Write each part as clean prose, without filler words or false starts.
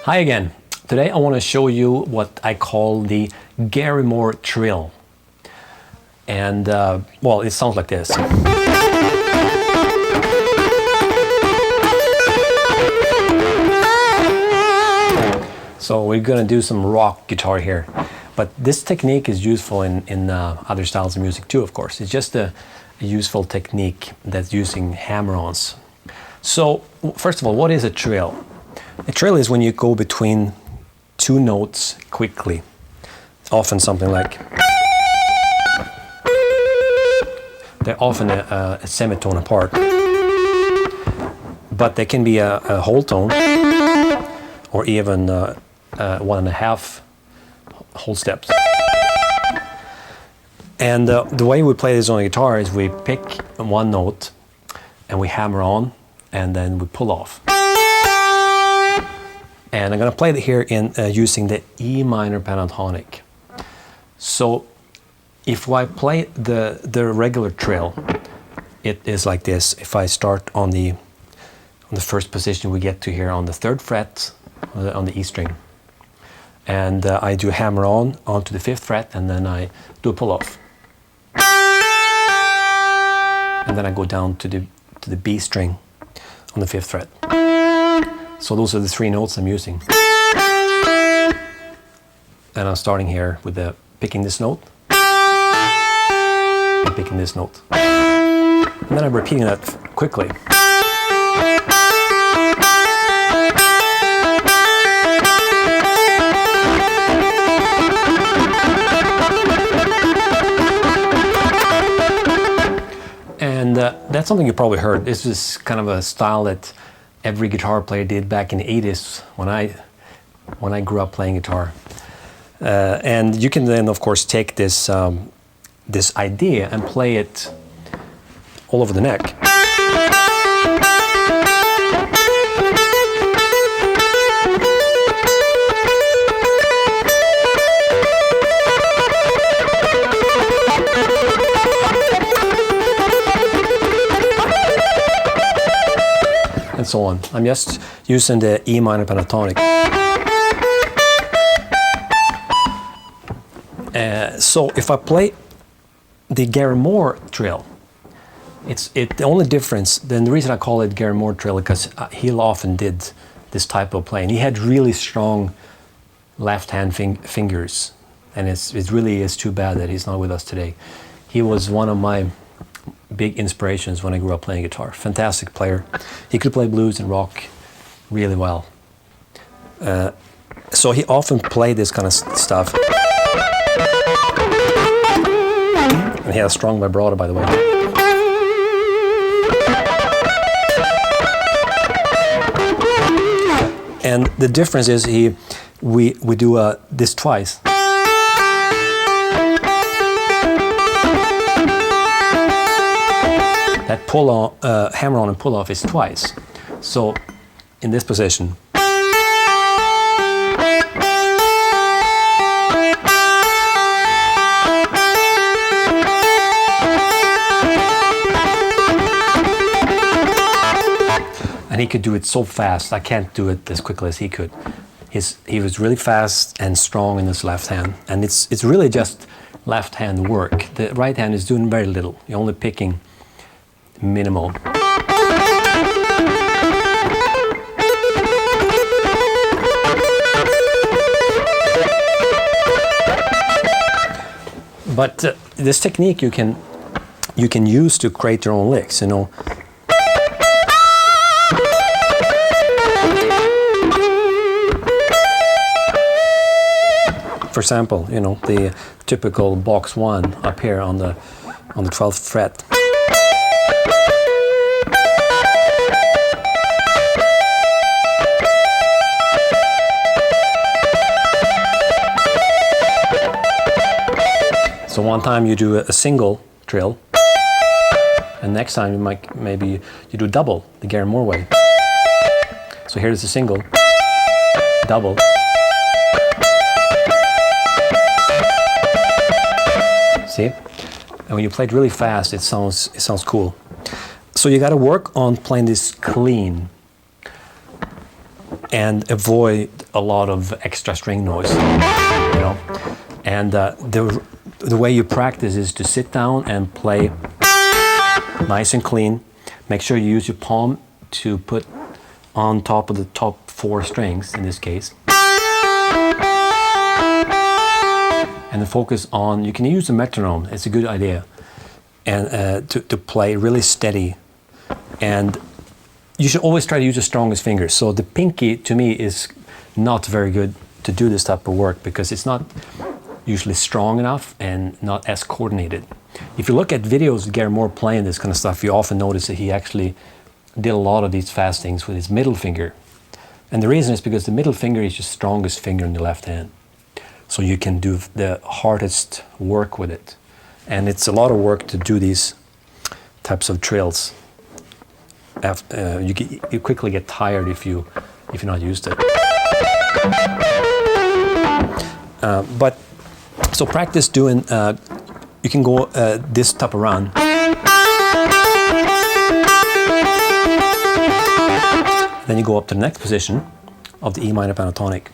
Hi again. Today I want to show you what I call the Gary Moore trill. And well, it sounds like this. So we're going to do some rock guitar here. But this technique is useful in other styles of music too, of course. It's just a useful technique that's using hammer-ons. So first of all, what is a trill? A trill is when you go between two notes quickly. It's often something like... They're often a semitone apart. But they can be a whole tone, or even 1.5 whole steps. And the way we play this on the guitar is we pick one note and we hammer on, and then we pull off. And I'm going to play it here in using the E minor pentatonic. So if I play the regular trill, it is like this. If I start on the first position we get to here on the 3rd fret on the E string, and I do hammer on onto the 5th fret, and then I do a pull off, and then I go down to the B string on the 5th fret. So those are the 3 notes I'm using. And I'm starting here with picking this note and picking this note. And then I'm repeating that quickly. And that's something you probably heard. This is kind of a style that every guitar player did back in the 80s when I grew up playing guitar. And you can then, of course, take this this idea and play it all over the neck. And so on. I'm just using the E minor pentatonic. So if I play the Gary Moore trill, the only difference, then the reason I call it Gary Moore trill, because he often did this type of playing. He had really strong left-hand fingers, and it really is too bad that he's not with us today. He was one of my big inspirations when I grew up playing guitar. Fantastic player. He could play blues and rock really well. So he often played this kind of stuff. And he had a strong vibrato, by the way. And the difference is we do this twice. That pull on, hammer on and pull off is twice. So in this position, and he could do it so fast. I can't do it as quickly as he could. He was really fast and strong in his left hand, and it's really just left hand work. The right hand is doing very little. You're only picking minimal. But this technique you can use to create your own licks, you know. For example, you know, the typical box 1 up here on the 12th fret. So one time you do a single trill, and next time maybe you do double, the Gary Moore way. So here's a single, double. See? And when you play it really fast, it sounds cool. So you got to work on playing this clean. and avoid a lot of extra string noise, you know. And the way you practice is to sit down and play nice and clean. Make sure you use your palm to put on top of the top 4 strings in this case. And then focus on, you can use a metronome, it's a good idea. And to play really steady. And you should always try to use the strongest fingers. So the pinky, to me, is not very good to do this type of work because it's not usually strong enough and not as coordinated. If you look at videos of Gary Moore playing this kind of stuff, you often notice that he actually did a lot of these fast things with his middle finger. And the reason is because the middle finger is your strongest finger in the left hand. So you can do the hardest work with it. And it's a lot of work to do these types of trills. You quickly get tired if you're not used to it. But so practice doing. You can go this type of run. Then you go up to the next position of the E minor pentatonic.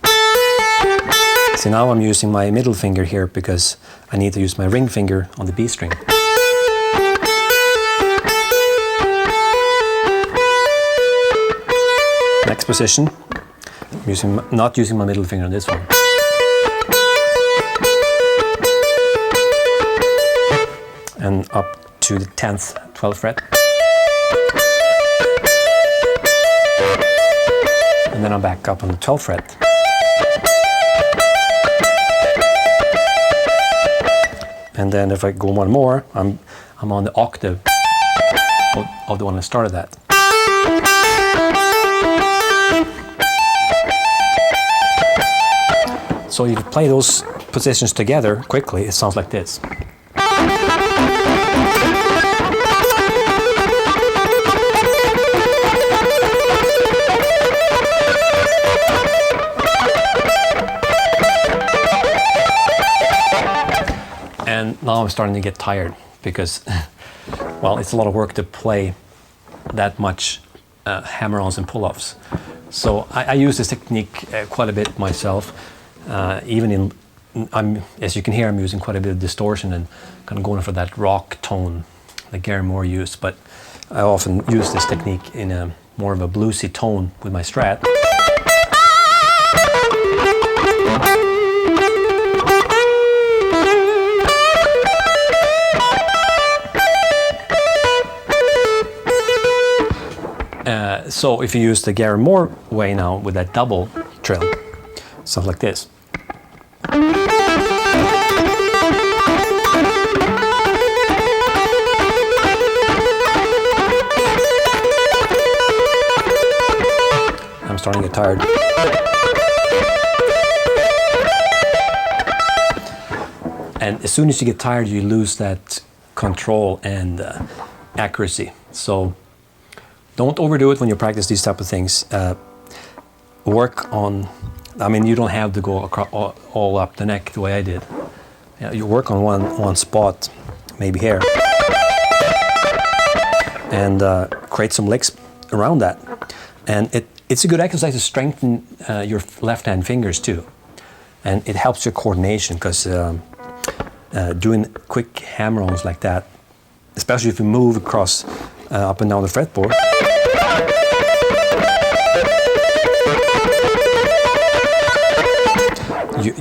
See, now I'm using my middle finger here because I need to use my ring finger on the B string. Next position, not using my middle finger on this one. And up to the 10th, 12th fret. And then I'm back up on the 12th fret. And then if I go one more, I'm on the octave of the one I started at. So if you play those positions together quickly, it sounds like this. And now I'm starting to get tired because, well, it's a lot of work to play that much hammer-ons and pull-offs. So I use this technique quite a bit myself. Even as you can hear, I'm using quite a bit of distortion and kind of going for that rock tone that Gary Moore used. But I often use this technique in a more of a bluesy tone with my Strat. So if you use the Gary Moore way now with that double trill, sounds like this. I'm starting to get tired. And as soon as you get tired, you lose that control and accuracy. So don't overdo it when you practice these type of things. Work on, I mean, you don't have to go all up the neck the way I did. You work on one spot, maybe here, and create some licks around that. And it's a good exercise to strengthen your left hand fingers too. And it helps your coordination because doing quick hammer-ons like that, especially if you move across up and down the fretboard,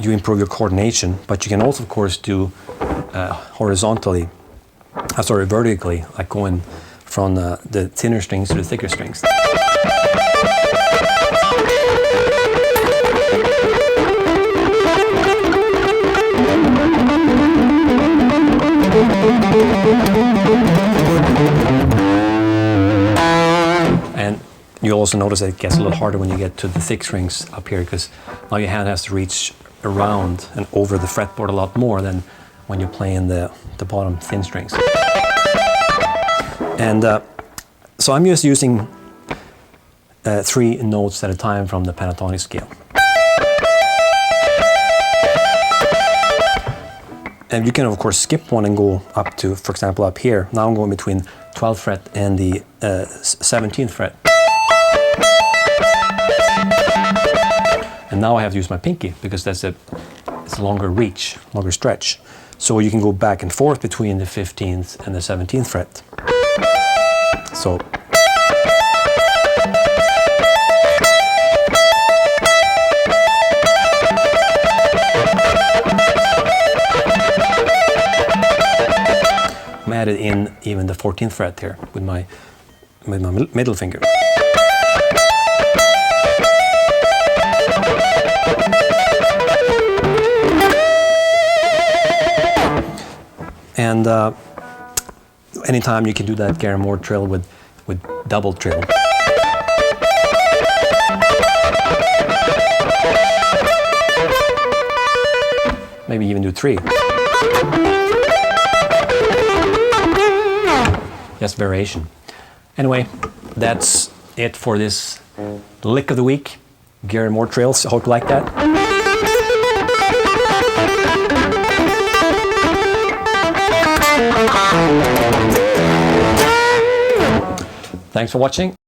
you improve your coordination, but you can also, of course, do vertically, like going from the thinner strings to the thicker strings. And you'll also notice that it gets a little harder when you get to the thick strings up here, because now your hand has to reach around and over the fretboard a lot more than when you're playing the bottom thin strings. And so I'm just using 3 notes at a time from the pentatonic scale. And you can, of course, skip one and go up to, for example, up here. Now I'm going between 12th fret and the 17th fret. And now I have to use my pinky because it's a longer reach, longer stretch. So you can go back and forth between the 15th and the 17th fret. So I'm added in even the 14th fret here with my middle finger. And anytime you can do that Gary Moore trill with double trill. Maybe even do 3. Just variation. Anyway, that's it for this lick of the week. Gary Moore trills. I hope you like that. Thanks for watching.